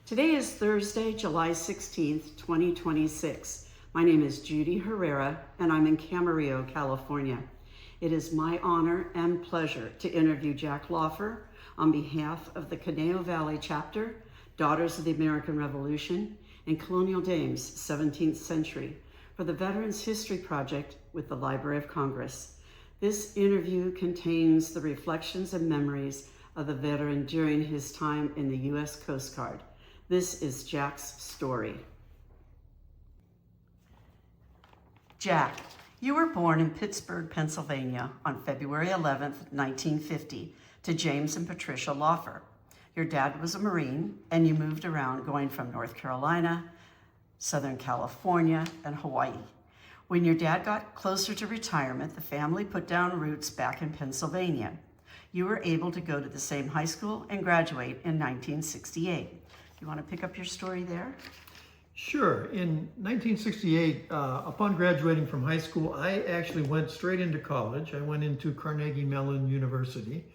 Today is Thursday, July 16th, 2026. My name is Judy Herrera, and I'm in Camarillo, California. It is my honor and pleasure to interview Jack Laufer on behalf of the Conejo Valley Chapter, Daughters of the American Revolution, and Colonial Dames, 17th Century, for the Veterans History Project with the Library of Congress. This interview contains the reflections and memories of the veteran during his time in the U.S. Coast Guard. This is Jack's story. Jack, you were born in Pittsburgh, Pennsylvania on February 11th, 1950, to James and Patricia Laufer. Your dad was a Marine, and you moved around going from North Carolina, Southern California, and Hawaii. When your dad got closer to retirement, the family put down roots back in Pennsylvania. You were able to go to the same high school and graduate in 1968. You want to pick up your story there? Sure. In 1968, upon graduating from high school, I actually went straight into college. I went into Carnegie Mellon University,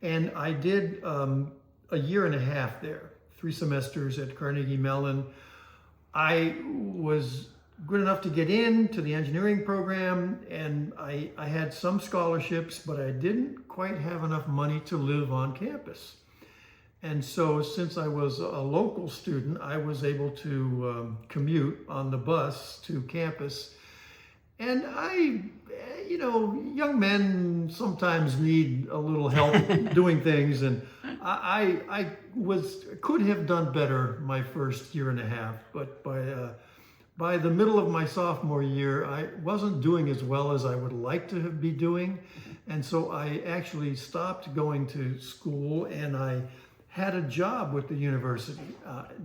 and I did a year and a half there, 3 semesters at Carnegie Mellon. I was good enough to get into the engineering program, and I had some scholarships, but I didn't quite have enough money to live on campus. And so since I was a local student, I was able to commute on the bus to campus. And young men sometimes need a little help doing things. And I could have done better my first year and a half, but by the middle of my sophomore year, I wasn't doing as well as I would like to be doing. And so I actually stopped going to school, and I had a job with the university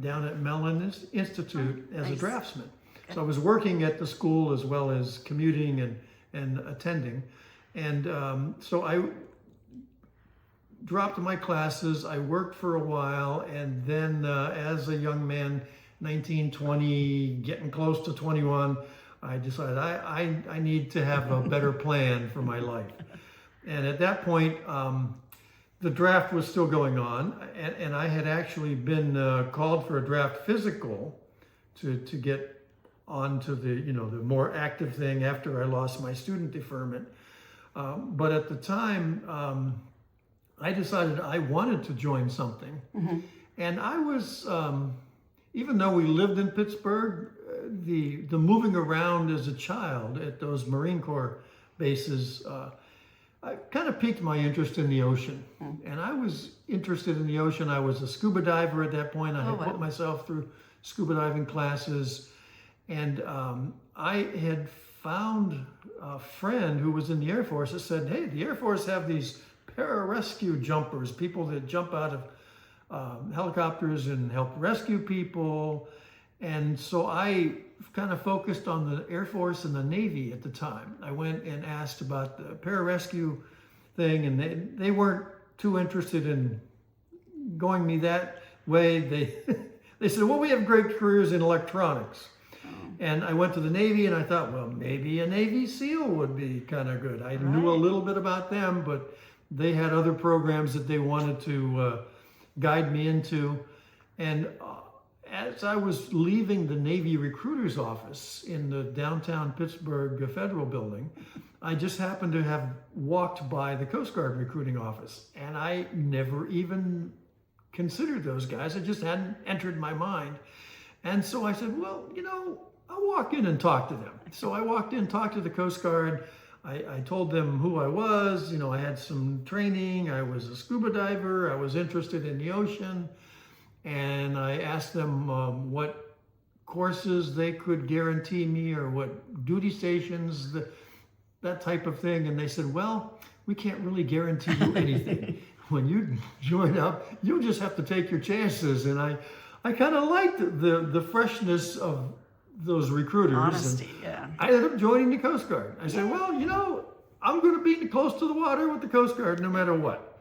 down at Mellon Institute as a draftsman. So I was working at the school as well as commuting and attending. And so I dropped my classes. I worked for a while, and then as a young man, 19, 20, getting close to 21, I decided I need to have a better plan for my life. And at that point, the draft was still going on, and I had actually been called for a draft physical to get onto the more active thing after I lost my student deferment. But at the time, I decided I wanted to join something. Mm-hmm. And I was, even though we lived in Pittsburgh, the moving around as a child at those Marine Corps bases, I kind of piqued my interest in the ocean. And I was interested in the ocean. I was a scuba diver at that point. I had put myself through scuba diving classes. And I had found a friend who was in the Air Force that said, hey, the Air Force have these pararescue jumpers, people that jump out of helicopters and help rescue people. And so I kind of focused on the Air Force and the Navy at the time. I went and asked about the pararescue thing, and they weren't too interested in going me that way. They said, well, we have great careers in electronics. And I went to the Navy, and I thought, well, maybe a Navy SEAL would be kind of good. I knew a little bit about them, but they had other programs that they wanted to guide me into. And as I was leaving the Navy recruiter's office in the downtown Pittsburgh Federal Building, I just happened to have walked by the Coast Guard recruiting office. And I never even considered those guys. It just hadn't entered my mind. And so I said, well, I'll walk in and talk to them. So I walked in, talked to the Coast Guard. I told them who I was. I had some training. I was a scuba diver. I was interested in the ocean. And I asked them what courses they could guarantee me, or what duty stations, that type of thing. And they said, well, we can't really guarantee you anything. When you join up, you'll just have to take your chances. And I kind of liked the freshness of those recruiters. Honesty, yeah. I ended up joining the Coast Guard. I said, well, I'm going to be close to the water with the Coast Guard no matter what.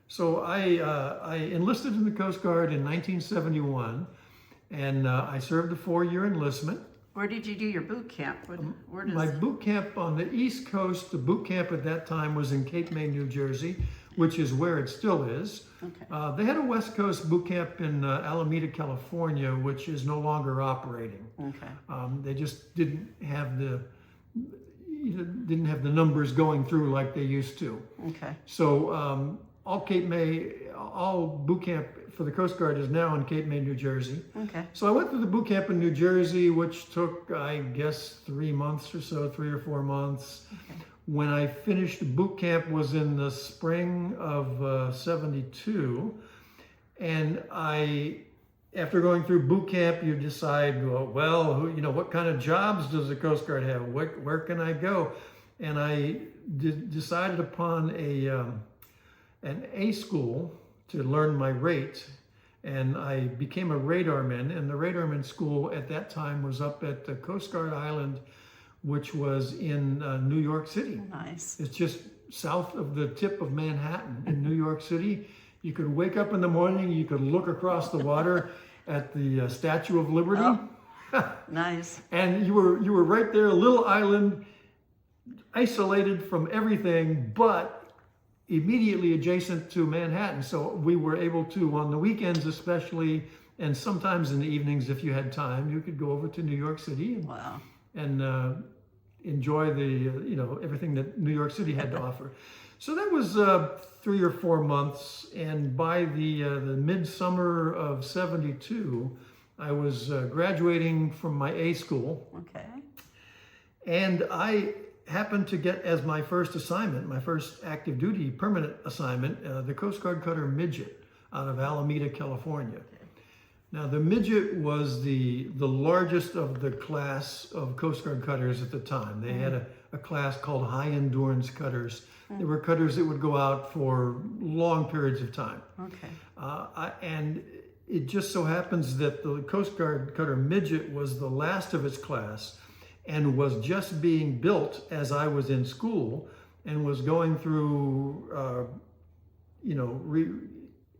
So I enlisted in the Coast Guard in 1971, and I served a 4-year enlistment. Where did you do your boot camp? My boot camp on the East Coast, the boot camp at that time was in Cape May, New Jersey, which is where it still is. Okay. They had a West Coast boot camp in Alameda, California, which is no longer operating. Okay. They just didn't have the numbers going through like they used to. Okay. So all boot camp for the Coast Guard is now in Cape May, New Jersey. Okay. So I went through the boot camp in New Jersey, which took, I guess, 3 months or so, 3 or 4 months. Okay. When I finished boot camp was in the spring of 72. And after going through boot camp, you decide, well, what kind of jobs does the Coast Guard have? Where can I go? And I decided upon an A school to learn my rate, and I became a radarman. And the radarman school at that time was up at the Coast Guard Island, which was in New York City. Nice. It's just south of the tip of Manhattan in New York City. You could wake up in the morning, you could look across the water at the Statue of Liberty. Oh, nice. And you were right there, a little island, isolated from everything, but immediately adjacent to Manhattan. So we were able to, on the weekends especially, and sometimes in the evenings if you had time, you could go over to New York City and enjoy the everything that New York City had to offer. So that was 3 or 4 months, and by the midsummer of 72, I was graduating from my A school. Okay. And I happened to get as my first assignment, my first active duty permanent assignment, the Coast Guard cutter Midget out of Alameda, California. Okay. Now the Midget was the largest of the class of Coast Guard cutters at the time. They had a class called high endurance cutters. They were cutters that would go out for long periods of time. Okay. And it just so happens that the Coast Guard cutter Midget was the last of its class and was just being built as I was in school, and was going through,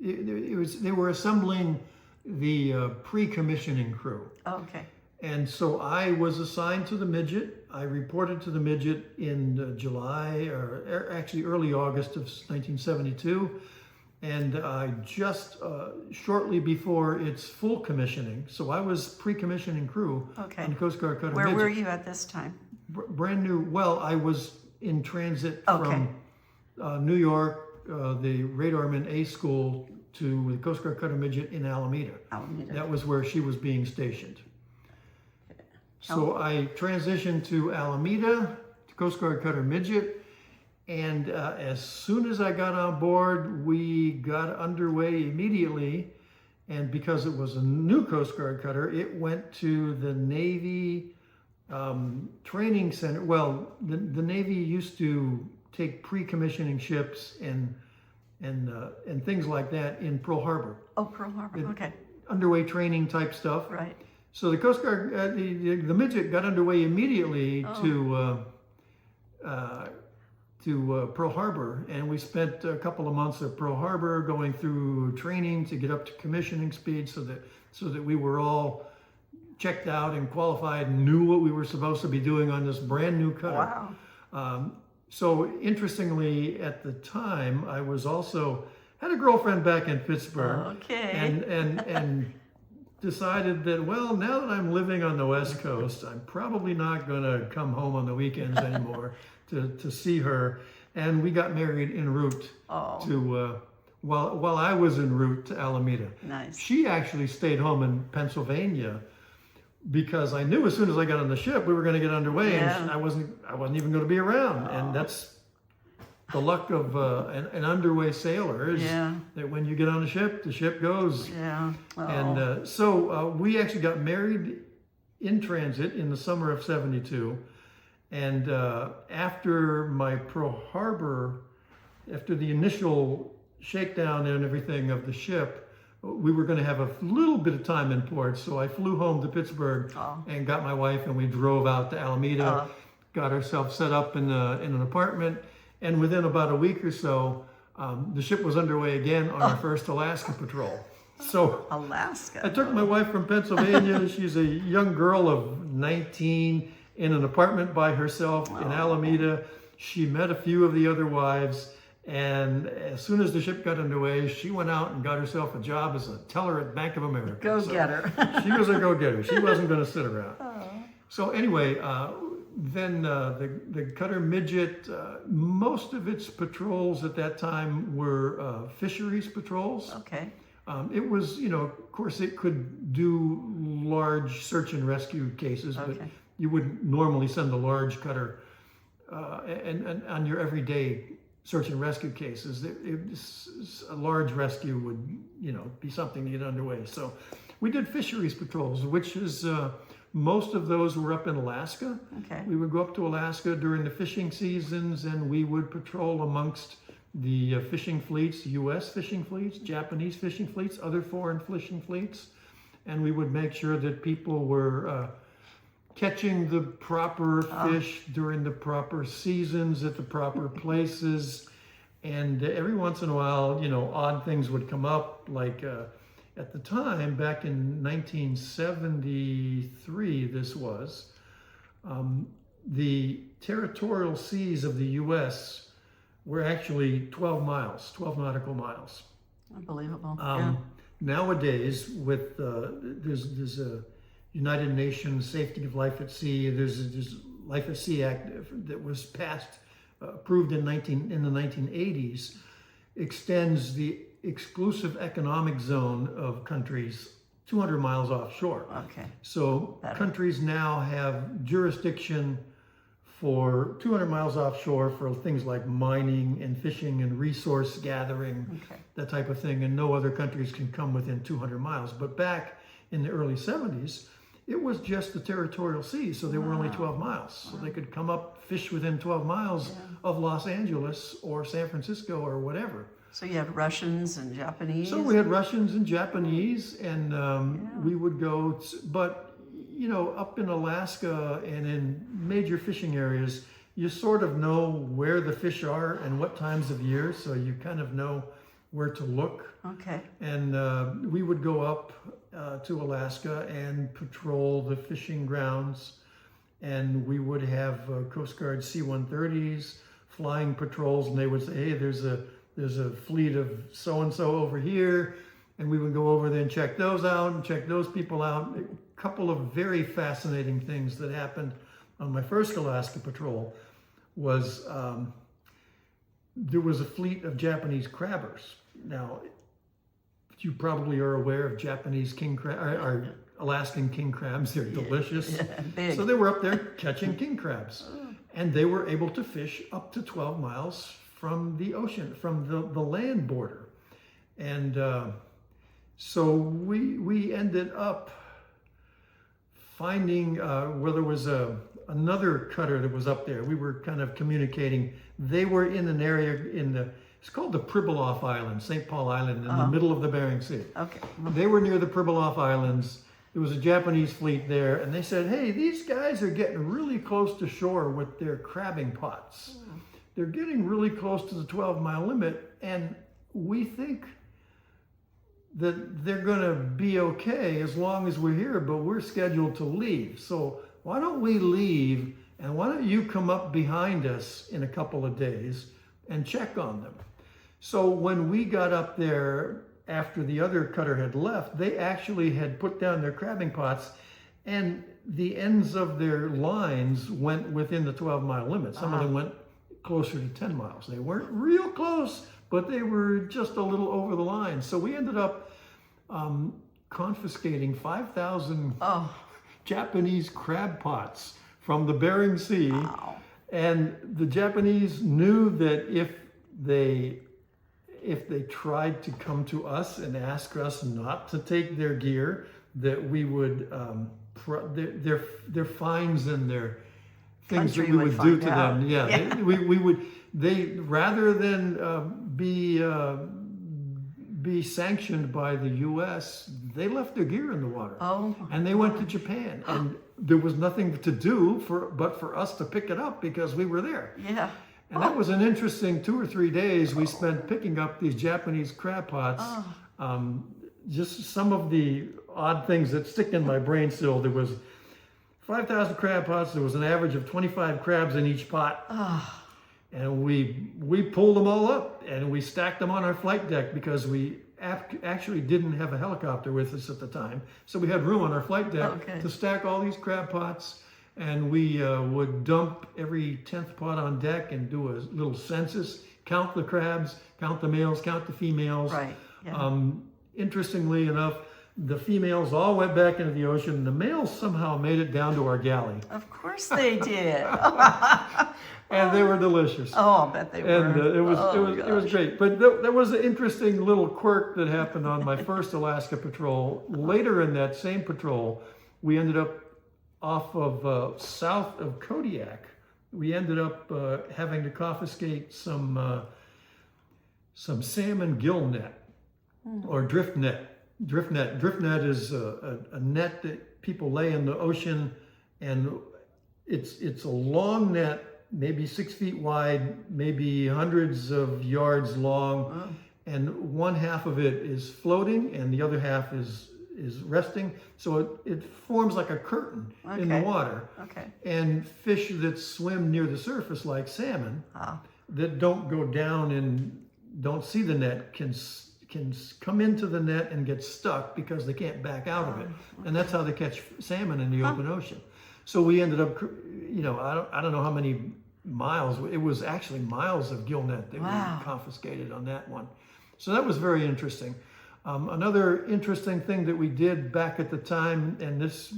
they were assembling the pre-commissioning crew. Okay. And so I was assigned to the Midget. I reported to the Midget in July, or actually early August of 1972. And I just shortly before its full commissioning, so I was pre-commissioning crew on the Coast Guard cutter Where Midget. were you at this time? Brand new. Well, I was in transit from New York, the Radarman A school, to the Coast Guard cutter Midget in Alameda. That was where she was being stationed. So I transitioned to Alameda, to Coast Guard cutter Midget. And as soon as I got on board, we got underway immediately. And because it was a new Coast Guard cutter, it went to the Navy training center. Well, the Navy used to take pre-commissioning ships and things like that in Pearl Harbor. Oh, Pearl Harbor. Okay. Underway training type stuff. Right. So the Coast Guard, the Midget got underway immediately to Pearl Harbor, and we spent a couple of months at Pearl Harbor going through training to get up to commissioning speed, so that we were all checked out and qualified and knew what we were supposed to be doing on this brand new cutter. Wow. So interestingly, at the time, I was also had a girlfriend back in Pittsburgh. Okay. And decided that, well, now that I'm living on the West Coast, I'm probably not going to come home on the weekends anymore to see her. And we got married en route to, while I was en route to Alameda. Nice. She actually stayed home in Pennsylvania because I knew as soon as I got on the ship, we were going to get underway, and I wasn't even going to be around. And that's the luck of an underway sailor, is that when you get on the ship goes. Yeah. And so we actually got married in transit in the summer of 72. And after my Pearl Harbor, after the initial shakedown and everything of the ship, we were going to have a little bit of time in port. So I flew home to Pittsburgh and got my wife, and we drove out to Alameda, got ourselves set up in an apartment. And within about a week or so, the ship was underway again on our first Alaska patrol. So Alaska. I took my wife from Pennsylvania. She's a young girl of 19 in an apartment by herself in Alameda. She met a few of the other wives, And as soon as the ship got underway, she went out and got herself a job as a teller at Bank of America. Go-getter. She was a go-getter. She wasn't going to sit around. So anyway, then the cutter Midget, most of its patrols at that time were fisheries patrols. Okay. It was, of course, it could do large search and rescue cases, but you wouldn't normally send a large cutter and on your everyday search and rescue cases. A large rescue would, be something to get underway. So we did fisheries patrols, which is most of those were up in Alaska. Okay. We would go up to Alaska during the fishing seasons, and we would patrol amongst the fishing fleets, U.S. fishing fleets, Japanese fishing fleets, other foreign fishing fleets, and we would make sure that people were catching the proper fish during the proper seasons at the proper places. And every once in a while, odd things would come up, like at the time, back in 1973, this was, the territorial seas of the U.S. were actually 12 nautical miles. Unbelievable. Nowadays, with there's a United Nations Safety of Life at Sea. There's Life at Sea Act that was passed, approved in the 1980s, extends the exclusive economic zone of countries 200 miles offshore. Okay. So countries now have jurisdiction for 200 miles offshore for things like mining and fishing and resource gathering, that type of thing, and no other countries can come within 200 miles. But back in the early 70s, it was just the territorial seas, so they were only 12 miles. So they could come up, fish within 12 miles of Los Angeles or San Francisco or whatever. So you had Russians and Japanese? So we had Russians and Japanese, and we would go, but up in Alaska and in major fishing areas, you sort of know where the fish are and what times of year, so you kind of know where to look. Okay. And we would go up to Alaska and patrol the fishing grounds, and we would have Coast Guard C-130s flying patrols, and they would say, hey, there's a fleet of so-and-so over here, and we would go over there and check those out and check those people out. A couple of very fascinating things that happened on my first Alaska patrol was there was a fleet of Japanese crabbers. Now, you probably are aware of Japanese king crab, or Alaskan king crabs. They're delicious. Big. So they were up there catching king crabs, and they were able to fish up to 12 miles from the ocean, from the land border. And so we ended up finding where there was another cutter that was up there. We were kind of communicating. They were in an area it's called the Pribilof Islands, St. Paul Island, in the middle of the Bering Sea. Okay. They were near the Pribilof Islands. There was a Japanese fleet there, and they said, hey, these guys are getting really close to shore with their crabbing pots. They're getting really close to the 12-mile limit, and we think that they're going to be okay as long as we're here, but we're scheduled to leave. So why don't we leave, and why don't you come up behind us in a couple of days and check on them? So when we got up there after the other cutter had left, they actually had put down their crabbing pots, and the ends of their lines went within the 12-mile limit. Some of them went closer to 10 miles. They weren't real close, but they were just a little over the line. So we ended up confiscating 5,000 Japanese crab pots from the Bering Sea. Wow. And the Japanese knew that if they tried to come to us and ask us not to take their gear, that we would, their fines and their things that we would do to them. Yeah, we would, rather than be sanctioned by the U.S., they left their gear in the water. And they went to Japan, and there was nothing to do but for us to pick it up because we were there. Yeah. And that was an interesting 2 or 3 days we spent picking up these Japanese crab pots. Just some of the odd things that stick in my brain still. There was 5,000 crab pots. There was an average of 25 crabs in each pot. and we pulled them all up and we stacked them on our flight deck because we actually didn't have a helicopter with us at the time. So we had room on our flight deck to stack all these crab pots, and we would dump every 10th pot on deck and do a little census, count the crabs, count the males, count the females. Right. Yeah. Interestingly enough, the females all went back into the ocean, and the males somehow made it down to our galley. Of course they did. And they were delicious. Oh, I bet they were. And it was great. But there was an interesting little quirk that happened on my first Alaska patrol. Later in that same patrol, we ended up off of south of Kodiak. We ended up having to confiscate some salmon gill net or drift net. Drift net is a net that people lay in the ocean, and it's a long net, maybe 6 feet wide, maybe hundreds of yards long, and one half of it is floating and the other half is resting. So it forms like a curtain in the water. Okay. And fish that swim near the surface, like salmon, that don't go down and don't see the net can come into the net and get stuck because they can't back out of it. And that's how they catch salmon in the open ocean. So we ended up, I don't know how many miles, it was actually miles of gill net that we confiscated on that one. So that was very interesting. Another interesting thing that we did back at the time, and this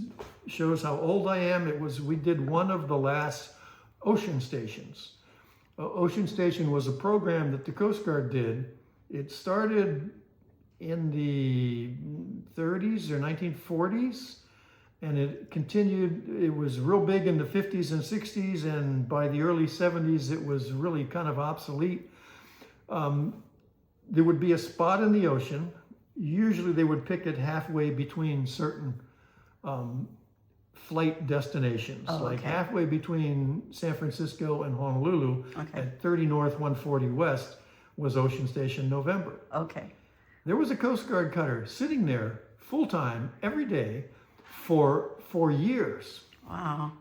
shows how old I am, we did one of the last ocean stations. Ocean Station was a program that the Coast Guard did. It started in the 30s or 1940s, and it continued. It was real big in the 50s and 60s, and by the early 70s, it was really kind of obsolete. There would be a spot in the ocean. Usually they would pick it halfway between certain flight destinations, like halfway between San Francisco and Honolulu at 30 North, 140 West was Ocean Station November. Okay. There was a Coast Guard cutter sitting there full-time every day for 4 years. Wow.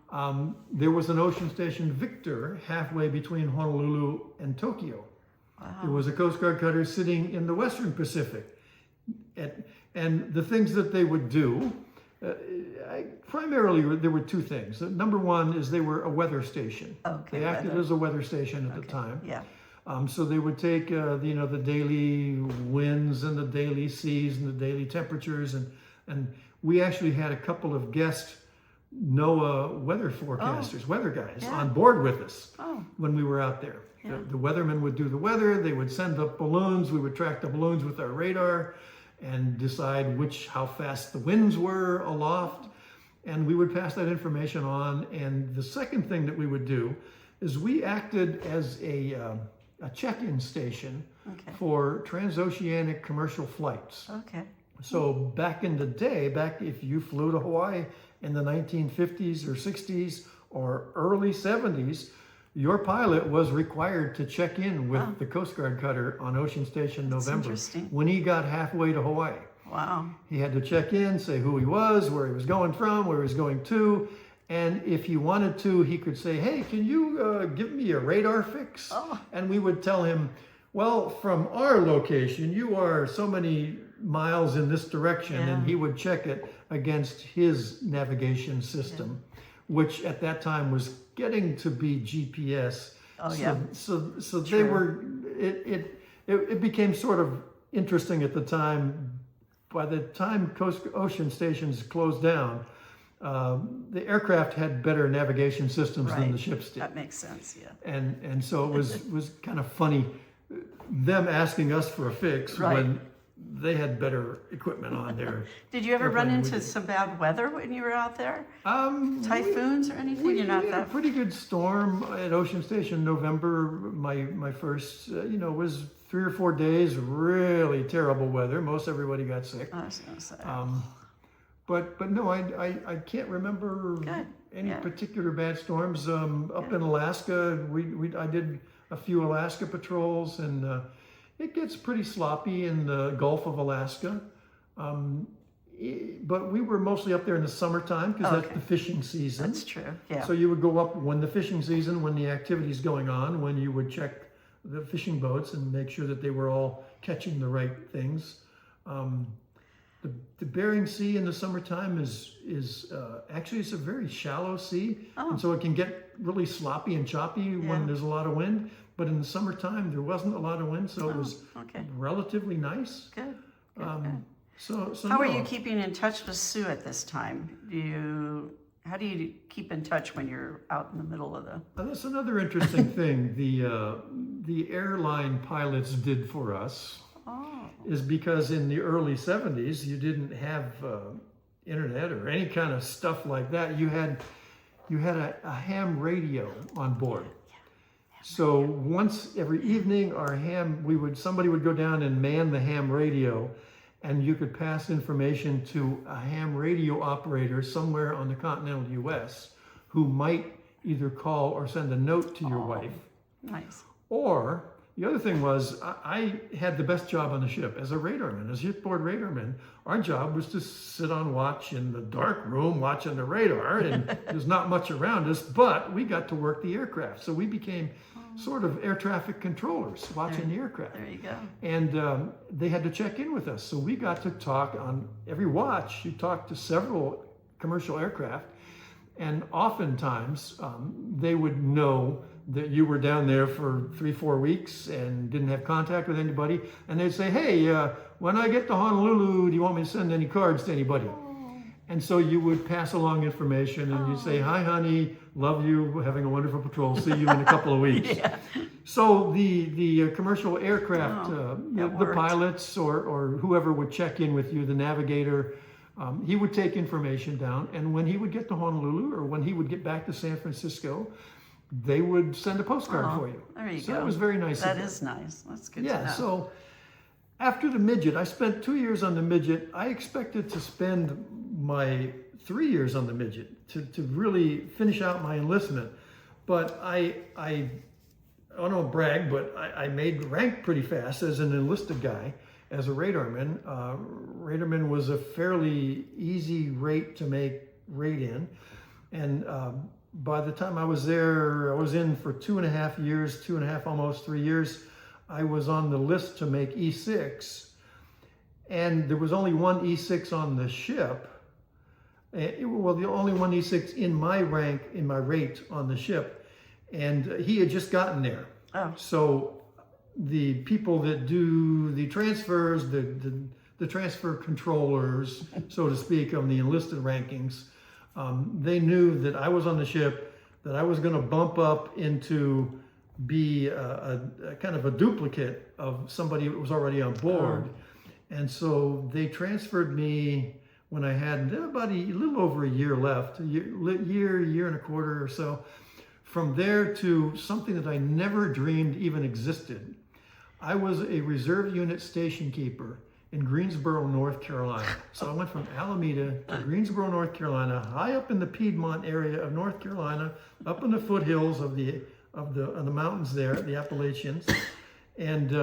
There was an Ocean Station Victor halfway between Honolulu and Tokyo. Wow. There was a Coast Guard cutter sitting in the Western Pacific. And the things that they would do, primarily there were two things. Number one is they were a weather station. Okay. They acted as a weather station at the time. Yeah. So they would take, the daily winds and the daily seas and the daily temperatures, and we actually had a couple of guest NOAA weather forecasters, weather guys, on board with us when we were out there. Yeah. The weathermen would do the weather. They would send up balloons. We would track the balloons with our radar and decide how fast the winds were aloft, and we would pass that information on. And the second thing that we would do is we acted as a check-in station for transoceanic commercial flights. Okay. So back in the day, if you flew to Hawaii in the 1950s or 60s or early 70s, your pilot was required to check in with the Coast Guard cutter on Ocean Station November when he got halfway to Hawaii. Wow. He had to check in, say who he was, where he was going from, where he was going to, and if he wanted to, he could say, hey, can you give me a radar fix? And we would tell him, well, from our location, you are so many miles in this direction, and he would check it against his navigation system, which at that time was getting to be GPS. So they were, it became sort of interesting at the time. By the time ocean stations closed down, the aircraft had better navigation systems than the ships did. That makes sense, yeah. And so it was kind of funny, them asking us for a fix when they had better equipment on there. Did you ever run into some bad weather when you were out there? Typhoons or anything? We had a pretty good storm at Ocean Station November. My first, was 3 or 4 days, really terrible weather. Most everybody got sick. I was going to say. But no, I can't remember any particular bad storms. Up in Alaska, I did a few Alaska patrols, and it gets pretty sloppy in the Gulf of Alaska. but we were mostly up there in the summertime because that's the fishing season. That's true. Yeah. So you would go up when the fishing season, when the activity's going on, when you would check the fishing boats and make sure that they were all catching the right things. The Bering Sea in the summertime is actually it's a very shallow sea, and so it can get really sloppy and choppy when there's a lot of wind. But in the summertime, there wasn't a lot of wind, so it was relatively nice. Good. So how are you keeping in touch with Sue at this time? How do you keep in touch when you're out in the middle of the? That's another interesting thing. The airline pilots did for us. Is because in the early 70s you didn't have internet or any kind of stuff like that. You had a ham radio on board. So once every evening somebody would go down and man the ham radio, and you could pass information to a ham radio operator somewhere on the continental US who might either call or send a note to your wife. Nice. Or the other thing was, I had the best job on the ship as a radarman, as shipboard radarman. Our job was to sit on watch in the dark room watching the radar, and there's not much around us, but we got to work the aircraft. So we became sort of air traffic controllers watching the aircraft. There you go. And they had to check in with us. So we got to talk on every watch. You talked to several commercial aircraft, and oftentimes they would know that you were down there for 3-4 weeks and didn't have contact with anybody, and they'd say, hey, when I get to Honolulu, do you want me to send any cards to anybody? And so you would pass along information, and you'd say, hi honey, love you, having a wonderful patrol, see you in a couple of weeks. So the commercial aircraft, the pilots or whoever would check in with you, the navigator, he would take information down, and when he would get to Honolulu or when he would get back to San Francisco, they would send a postcard for you. There you go. So that was very nice. That is nice. That's good to know. So after the midget, I spent 2 years on the midget. I expected to spend my 3 years on the midget to really finish out my enlistment. But I don't know, brag, but I made rank pretty fast as an enlisted guy, as a radarman. Radarman was a fairly easy rate to make rate in. And by the time I was there, I was in for 2.5 years, almost 3 years. I was on the list to make E6, and there was only one E6 on the ship. Well, the only one E6 in my rank, in my rate on the ship, and he had just gotten there. So the people that do the transfers, the transfer controllers, so to speak, of the enlisted rankings, they knew that I was on the ship, that I was going to bump up into be a kind of a duplicate of somebody that was already on board. And so they transferred me when I had about a little over a year left, year and a quarter or so. From there to something that I never dreamed even existed. I was a reserve unit station keeper in Greensboro, North Carolina. So I went from Alameda to Greensboro, North Carolina, high up in the Piedmont area of North Carolina, up in the foothills of the mountains there, the Appalachians. And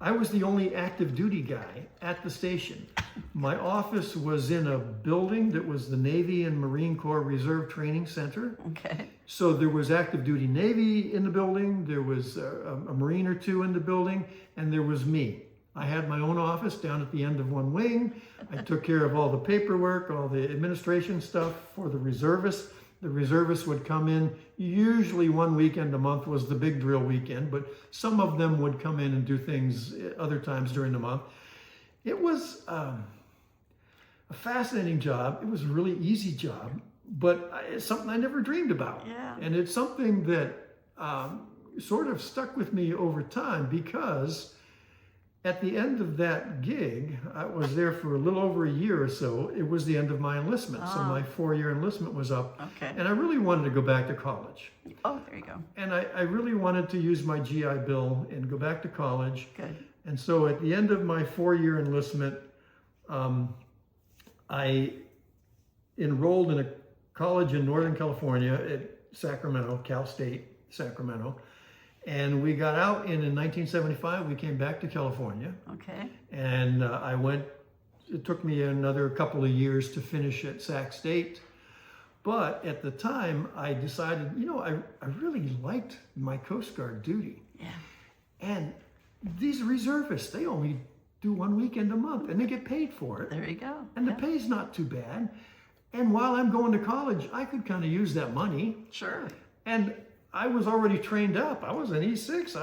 I was the only active duty guy at the station. My office was in a building that was the Navy and Marine Corps Reserve Training Center. Okay. So there was active duty Navy in the building, there was a Marine or two in the building, and there was me. I had my own office down at the end of one wing. I took care of all the paperwork, all the administration stuff for the reservists. The reservists would come in, usually one weekend a month was the big drill weekend, but some of them would come in and do things other times during the month. It was a fascinating job. It was a really easy job, but it's something I never dreamed about. Yeah. And it's something that sort of stuck with me over time, because at the end of that gig, I was there for a little over a year or so. It was the end of my enlistment. So my 4-year enlistment was up. Okay. And I really wanted to go back to college. Oh, there you go. And I really wanted to use my GI Bill and go back to college. Good. And so at the end of my 4-year enlistment, I enrolled in a college in Northern California at Sacramento, Cal State, Sacramento. And we got out in 1975, we came back to California. Okay. And I went it took me another couple of years to finish at Sac State. But at the time, I decided, I really liked my Coast Guard duty. Yeah. And these reservists, they only do 1 weekend a month, and they get paid for it. There you go. And the pay's not too bad. And while I'm going to college, I could kind of use that money. Sure. And I was already trained up. I was an E6.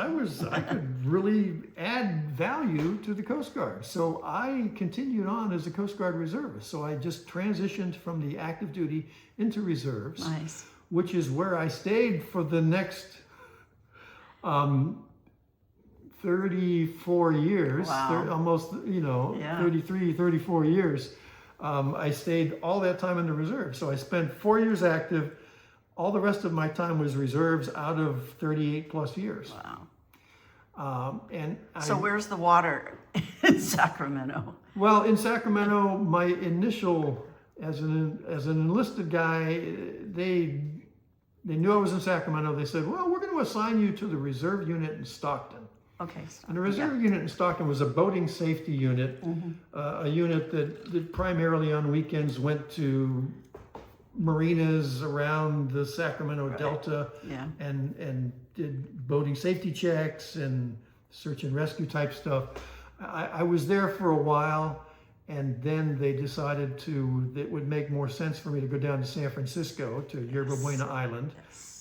I could really add value to the Coast Guard. So I continued on as a Coast Guard reservist. So I just transitioned from the active duty into reserves. Nice. Which is where I stayed for the next 34 years. Wow. Almost, 33, 34 years. I stayed all that time in the reserve. So I spent 4 years active. All the rest of my time was reserves out of 38 plus years. Wow. And so where's the water in Sacramento? Well, in Sacramento, my initial, as an enlisted guy, they knew I was in Sacramento. They said, well, we're going to assign you to the reserve unit in Stockton. Okay. And the reserve unit in Stockton was a boating safety unit, a unit that primarily on weekends went to marinas around the Sacramento Delta and did boating safety checks and search and rescue type stuff. I was there for a while, and then they decided that it would make more sense for me to go down to San Francisco, to Yerba Buena Island,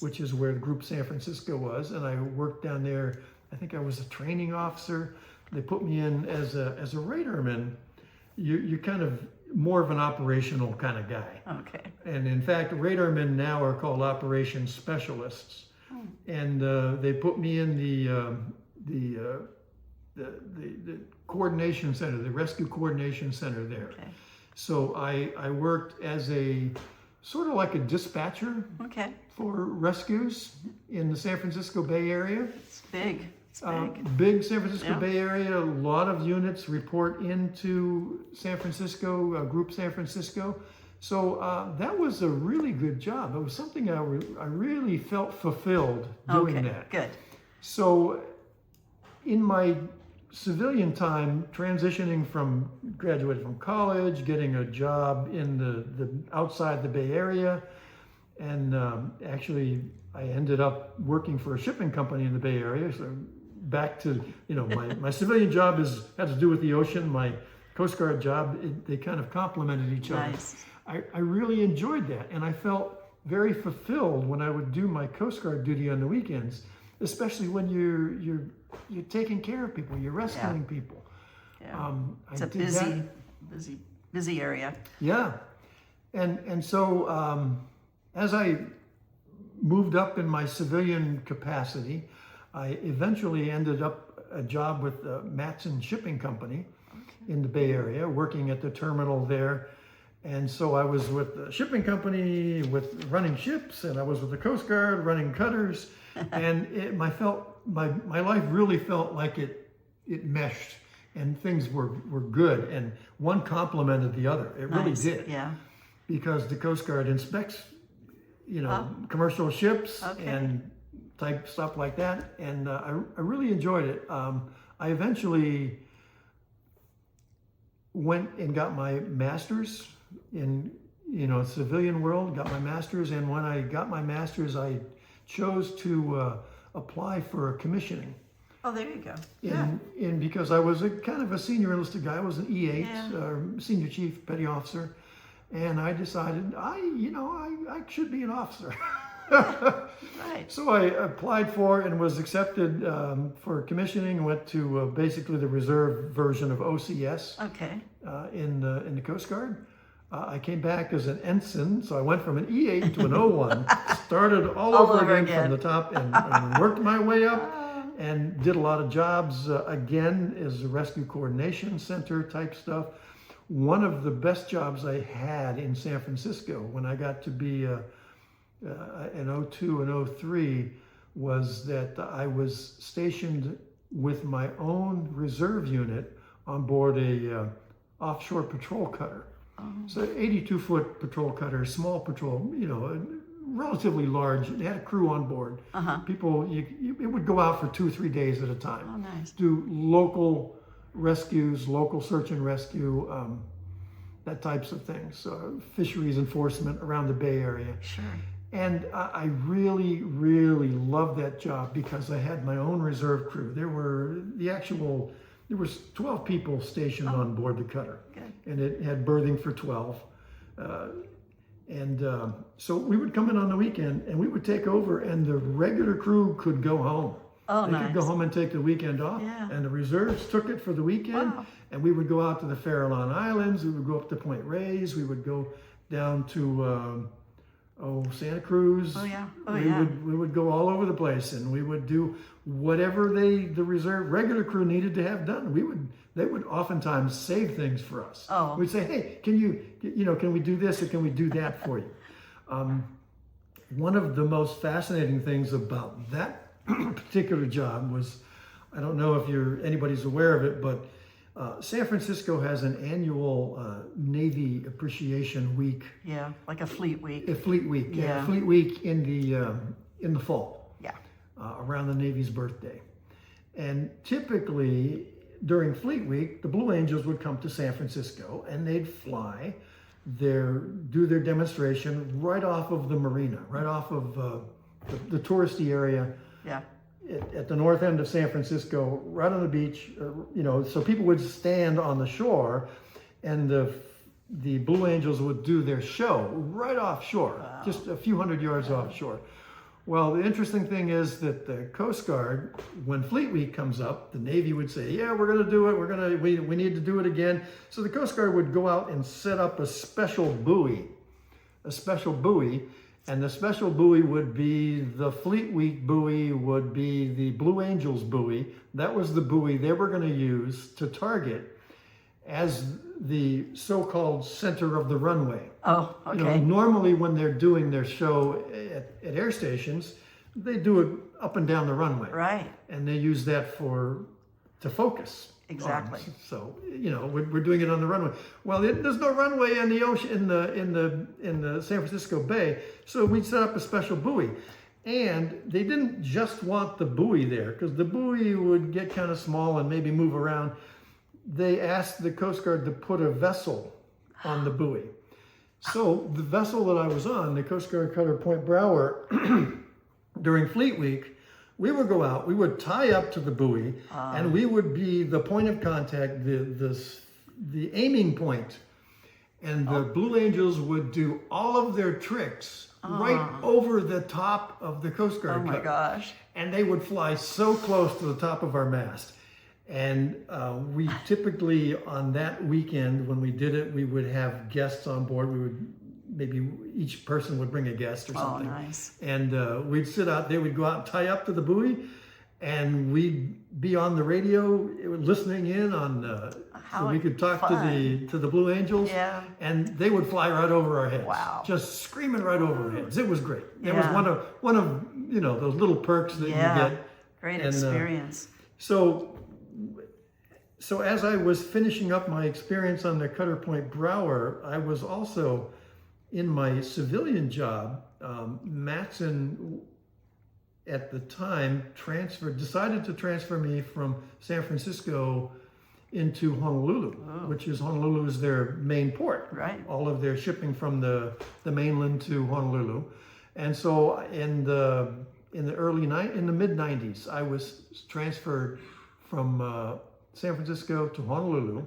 which is where the Group San Francisco was, and I worked down there. I think I was a training officer. They put me in as a radarman. You're kind of more of an operational kind of guy. Okay. And in fact, radarmen now are called operations specialists. And they put me in the coordination center, the rescue coordination center there. Okay. So I worked as a sort of like a dispatcher for rescues in the San Francisco Bay Area. It's big. It's big. Big San Francisco Bay Area. A lot of units report into San Francisco, Group San Francisco. So that was a really good job. It was something I really felt fulfilled doing that. Good. So in my civilian time, transitioning from graduating from college, getting a job in the outside the Bay Area, and actually I ended up working for a shipping company in the Bay Area. So back to, my civilian job had to do with the ocean. My Coast Guard job, they kind of complemented each other. Nice. I really enjoyed that, and I felt very fulfilled when I would do my Coast Guard duty on the weekends, especially when you're taking care of people, you're rescuing people. Yeah. It's a busy area. Yeah, and so as I moved up in my civilian capacity, I eventually ended up a job with Matson Shipping Company in the Bay Area, working at the terminal there. And so I was with the shipping company, with running ships, and I was with the Coast Guard running cutters, and my life really felt like it meshed, and things were good, and one complemented the other. It really did. Yeah. Because the Coast Guard inspects, commercial ships and type stuff like that, and I really enjoyed it. I eventually went and got my master's in civilian world, got my master's, and when I got my master's, I chose to apply for a commissioning. Oh, there you go. Because I was a kind of a senior enlisted guy. I was an E8, senior chief, petty officer, and I decided I should be an officer. Right. So I applied for and was accepted for commissioning. Went to basically the reserve version of OCS. Okay. In the Coast Guard. I came back as an ensign, so I went from an E8 to an O1, started all over again from the top, and worked my way up, and did a lot of jobs again as a rescue coordination center type stuff. One of the best jobs I had in San Francisco when I got to be an 02 and 03 was that I was stationed with my own reserve unit on board a offshore patrol cutter. So 82-foot patrol cutter, small patrol, relatively large. It had a crew on board. People, it would go out for 2-3 days at a time. Oh, nice. Do local rescues, local search and rescue. that types of things, fisheries enforcement around the Bay Area. Sure. And I really, really loved that job because I had my own reserve crew. There was 12 people stationed on board the cutter. Good. And it had berthing for 12. So we would come in on the weekend and we would take over, and the regular crew could go home. Oh, they nice. could go home and take the weekend off. Yeah. And the reserves took it for the weekend. Wow. And we would go out to the Farallon Islands. We would go up to Point Reyes. We would go down to Santa Cruz. Oh, yeah. We would go all over the place, and we would do whatever the reserve regular crew needed to have done. They would oftentimes save things for us. Oh. We'd say, hey, can we do this or can we do that for you? One of the most fascinating things about that particular job was, I don't know if anybody's aware of it, but San Francisco has an annual Navy Appreciation Week. Yeah, like a Fleet Week. A Fleet Week, Yeah. Fleet Week in the fall. Yeah. Around the Navy's birthday. And typically during Fleet Week, the Blue Angels would come to San Francisco and they'd fly do their demonstration right off of the marina, right off of the touristy area. Yeah. At the north end of San Francisco, right on the beach, so people would stand on the shore, and the Blue Angels would do their show right offshore, Wow. just a few hundred yards offshore. Well, the interesting thing is that the Coast Guard, when Fleet Week comes up, the Navy would say, yeah, we're going to do it. We need to do it again. So the Coast Guard would go out and set up a special buoy, and the special buoy would be the Fleet Week buoy, would be the Blue Angels buoy. That was the buoy they were going to use to target as the so-called center of the runway. Oh, okay. Normally when they're doing their show at air stations, they do it up and down the runway. Right. And they use that to focus. Exactly. So, we're doing it on the runway. Well, there's no runway in the ocean, in the San Francisco Bay, so we set up a special buoy. And they didn't just want the buoy there, because the buoy would get kind of small and maybe move around. They asked the Coast Guard to put a vessel on the buoy. So the vessel that I was on, the Coast Guard cutter Point Brower, during Fleet Week, we would go out, we would tie up to the buoy, and we would be the point of contact, the aiming point. And the Blue Angels would do all of their tricks right over the top of the Coast Guard cutter. Oh my gosh. And they would fly so close to the top of our mast. And we typically, on that weekend, when we did it, we would have guests on board. Maybe each person would bring a guest or something. Oh, nice. And we'd sit out there, we'd go out and tie up to the buoy, and we'd be on the radio listening in on, so we could talk to the Blue Angels. Yeah. And they would fly right over our heads. Wow. Just screaming right over our heads. It was great. It was Yeah. one of those little perks that you get. Great And, experience. So as I was finishing up my experience on the Cutter Point Brower, I was also in my civilian job. Matson at the time decided to transfer me from San Francisco into Honolulu, which is Honolulu is their main port. Right. All of their shipping from the mainland to Honolulu. And so in the mid 90s, I was transferred from San Francisco to Honolulu,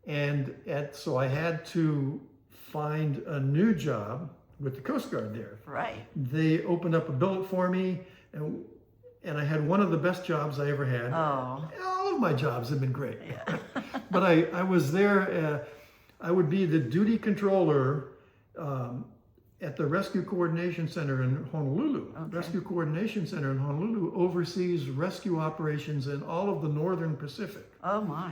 and so I had to find a new job with the Coast Guard there. Right. They opened up a billet for me, and I had one of the best jobs I ever had. Oh. All of my jobs have been great. Yeah. But I was there, I would be the duty controller at the Rescue Coordination Center in Honolulu. Okay. Rescue Coordination Center in Honolulu oversees rescue operations in all of the Northern Pacific. Oh my.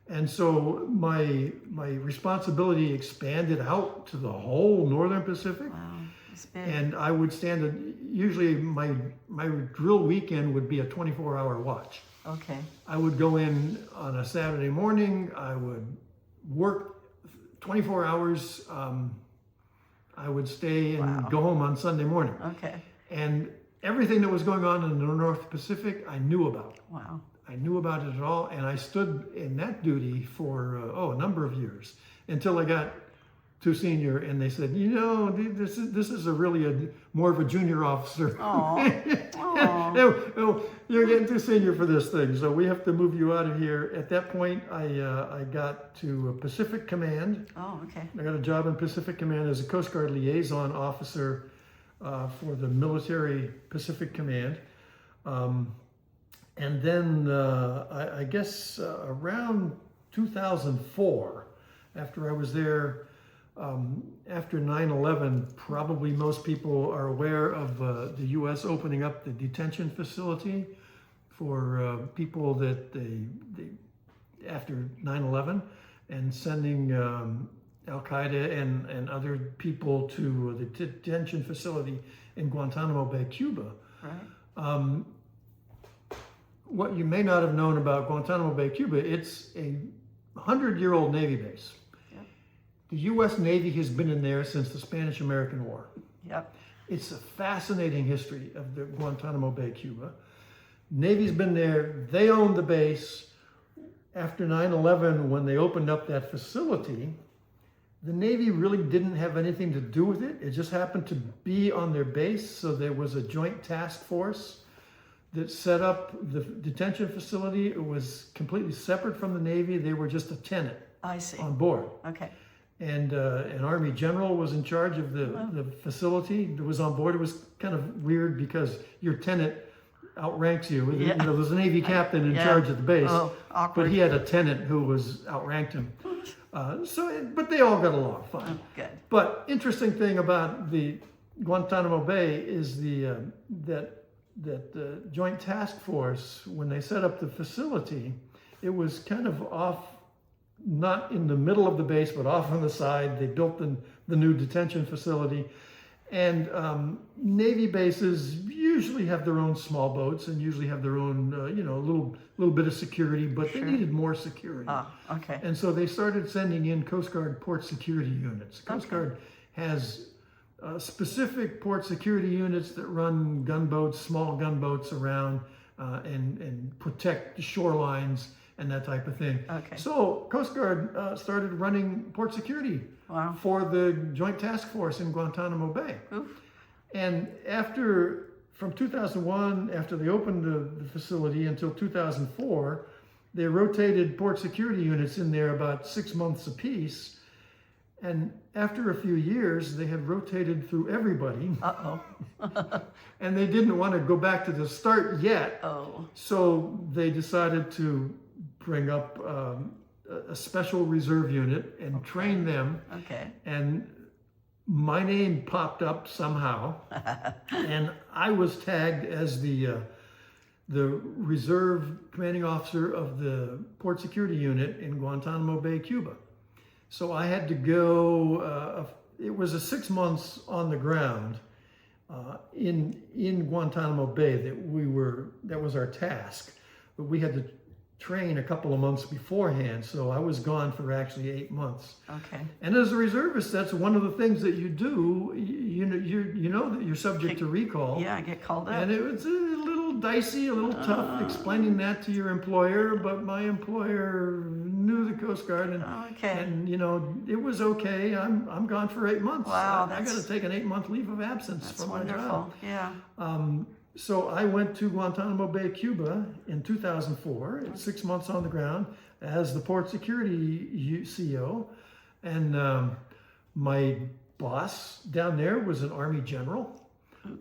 And so my responsibility expanded out to the whole Northern Pacific. Wow. It's big. And I would usually my drill weekend would be a 24-hour watch. Okay. I would go in on a Saturday morning, I would work 24 hours, I would stay and go home on Sunday morning. Okay. And everything that was going on in the North Pacific, I knew about. Wow. I knew about it all, and I stood in that duty for a number of years. until I got to senior, and they said, this is more of a junior officer. Oh, you're getting too senior for this thing, so we have to move you out of here. At that point, I got to Pacific Command. Oh, okay. I got a job in Pacific Command as a Coast Guard liaison officer for the military Pacific Command. And then I guess around 2004, after I was there, after 9/11, probably most people are aware of the U.S. opening up the detention facility for people that they after 9/11, and sending Al-Qaeda and other people to the detention facility in Guantanamo Bay, Cuba. Right. What you may not have known about Guantanamo Bay, Cuba, it's a 100-year-old Navy base. Yep. The U.S. Navy has been in there since the Spanish-American War. Yep. It's a fascinating history of the Guantanamo Bay, Cuba. Navy's been there. They owned the base. After 9/11, when they opened up that facility, the Navy really didn't have anything to do with it. It just happened to be on their base, so there was a joint task force that set up the detention facility. It was completely separate from the Navy. They were just a tenant on board. Okay. And an Army general was in charge of the facility that was on board. It was kind of weird because your tenant outranks you. Yeah. There's a Navy captain in charge of the base, awkward. but he had a tenant who outranked him. But they all got along fine. Oh, good. But interesting thing about the Guantanamo Bay is that the Joint Task Force, when they set up the facility, it was kind of off, not in the middle of the base, but off on the side. They built the new detention facility. And Navy bases usually have their own small boats and usually have their own, little bit of security, but they needed more security. Okay. And so they started sending in Coast Guard port security units. Coast Guard has specific port security units that run gunboats, small gunboats around and protect the shorelines and that type of thing. Okay. So Coast Guard started running port security for the Joint Task Force in Guantanamo Bay. Oof. And from 2001, after they opened the facility until 2004, they rotated port security units in there about 6 months apiece. And after a few years, they had rotated through everybody. And they didn't want to go back to the start yet. So they decided to bring up a special reserve unit and train them. And my name popped up somehow. And I was tagged as the reserve commanding officer of the port security unit in Guantanamo Bay, Cuba. So I had to go, it was a 6 months on the ground in Guantanamo Bay that was our task. But we had to train a couple of months beforehand, so I was gone for actually 8 months. Okay. And as a reservist, that's one of the things that you do. You know that you're subject to recall. Yeah, I get called up. And it was a little dicey, a little tough explaining that to your employer, but my employer knew the Coast Guard, and it was okay. I'm gone for 8 months. Wow, I got to take an 8-month leave of absence from my job. Yeah. So I went to Guantanamo Bay, Cuba in 2004, 6 months on the ground as the port security CO. And my boss down there was an Army general.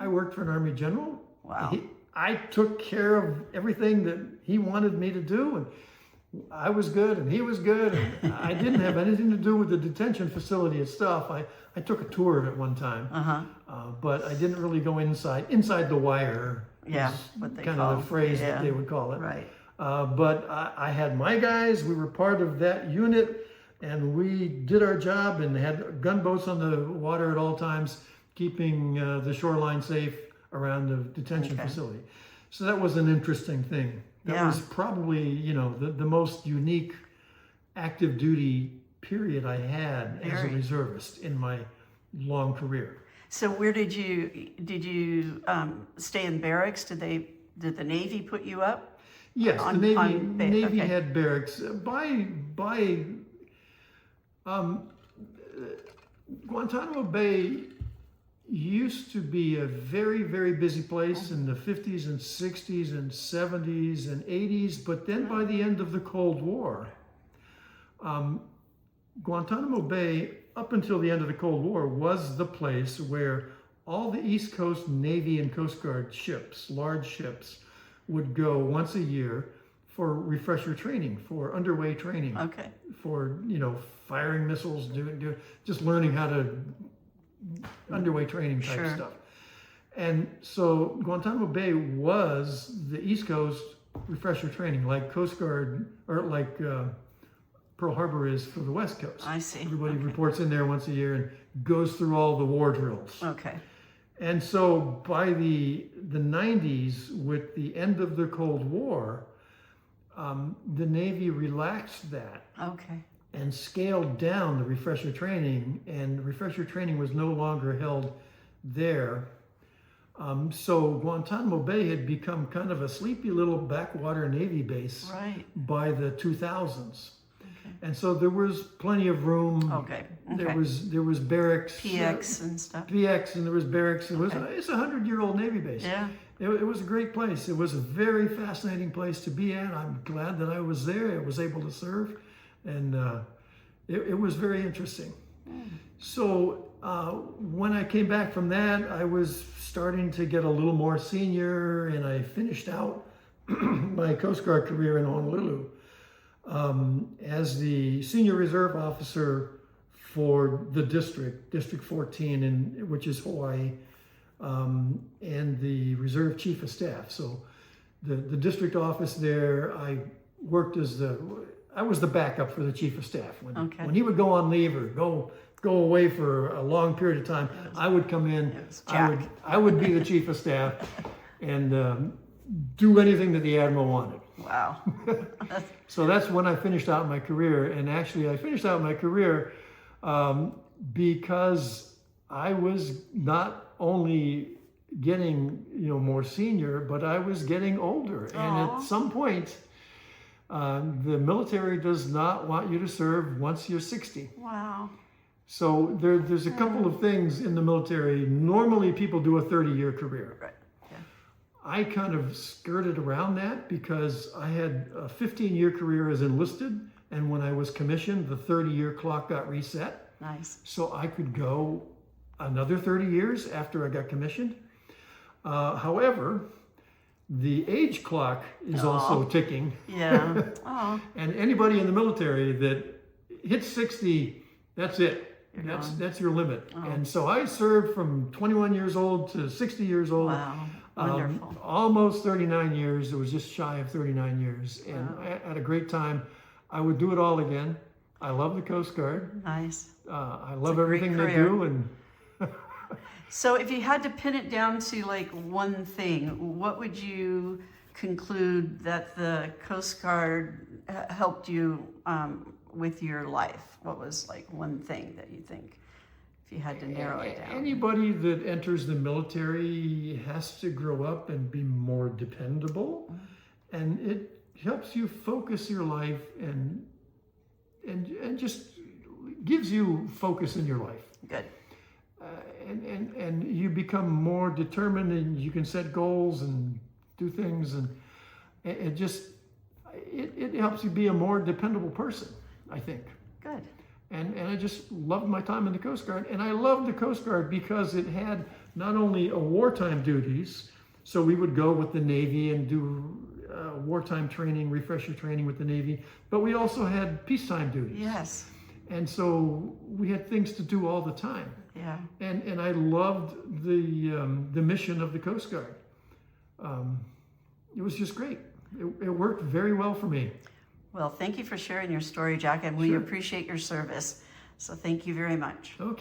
I worked for an Army general. Wow. I took care of everything that he wanted me to do, and I was good and he was good, and I didn't have anything to do with the detention facility itself. I took a tour of it one time, but I didn't really go inside the wire. Yeah, what they kind of the phrase that they would call it. Right. But I had my guys. We were part of that unit, and we did our job and had gunboats on the water at all times, keeping the shoreline safe around the detention facility. So that was an interesting thing. That was probably, the most unique active duty period I had as a reservist in my long career. So where did you stay in barracks? Did the Navy put you up? Yes, the Navy had barracks. By Guantanamo Bay used to be a very, very busy place in the 50s and 60s and 70s and 80s, but then by the end of the Cold War, Guantanamo Bay, up until the end of the Cold War, was the place where all the East Coast Navy and Coast Guard ships, large ships, would go once a year for refresher training, for underway training, Okay. for, firing missiles, just learning how to, underway training type Sure. stuff. And so Guantanamo Bay was the East Coast refresher training, like Coast Guard, or like Pearl Harbor is for the West Coast. I see. Everybody Okay. reports in there once a year and goes through all the war drills. Okay. And so by the 90s, with the end of the Cold War, the Navy relaxed that Okay. and scaled down the refresher training, and refresher training was no longer held there. So Guantanamo Bay had become kind of a sleepy little backwater Navy base Right. by the 2000s. Okay. And so there was plenty of room. Okay. There was barracks. PX and stuff. PX, and there was barracks. It's a 100-year-old Navy base. Yeah. It was a great place. It was a very fascinating place to be at. I'm glad that I was there. I was able to serve, and it was very interesting. So when I came back from that, I was starting to get a little more senior, and I finished out my Coast Guard career in Honolulu as the senior reserve officer for the District 14, which is Hawaii, and the reserve chief of staff. So the district office there, I worked I was the backup for the chief of staff. When he would go on leave or go away for a long period of time, I would come in. I would be the chief of staff and do anything that the admiral wanted. Wow. So that's when I finished out my career. And actually, I finished out my career because I was not only getting more senior, but I was getting older. And at some point, the military does not want you to serve once you're 60. Wow. So there's a couple of things in the military. Normally, people do a 30-year career. Right. Yeah. I kind of skirted around that because I had a 15-year career as enlisted, and when I was commissioned, the 30-year clock got reset. Nice. So I could go another 30 years after I got commissioned. However, the age clock is also ticking. Yeah. Oh. And anybody in the military that hits 60, that's it. That's your limit. Oh. And so I served from 21 years old to 60 years old. Wow. Wonderful. Almost 39 years. It was just shy of 39 years. And at a great time. I would do it all again. I love the Coast Guard. Nice. I love everything they do. And so if you had to pin it down to like one thing, what would you conclude that the Coast Guard helped you with your life? What was like one thing that you think, if you had to narrow it down? Anybody that enters the military has to grow up and be more dependable. And it helps you focus your life and just gives you focus in your life. Good. And you become more determined, and you can set goals and do things, and it helps you be a more dependable person, I think. Good. And I just loved my time in the Coast Guard, and I loved the Coast Guard because it had not only a wartime duties, so we would go with the Navy and do wartime training, refresher training with the Navy, but we also had peacetime duties. Yes. And so we had things to do all the time. Yeah. And I loved the mission of the Coast Guard. It was just great. It worked very well for me. Well, thank you for sharing your story, Jack, and we Sure. appreciate your service. So thank you very much. Okay.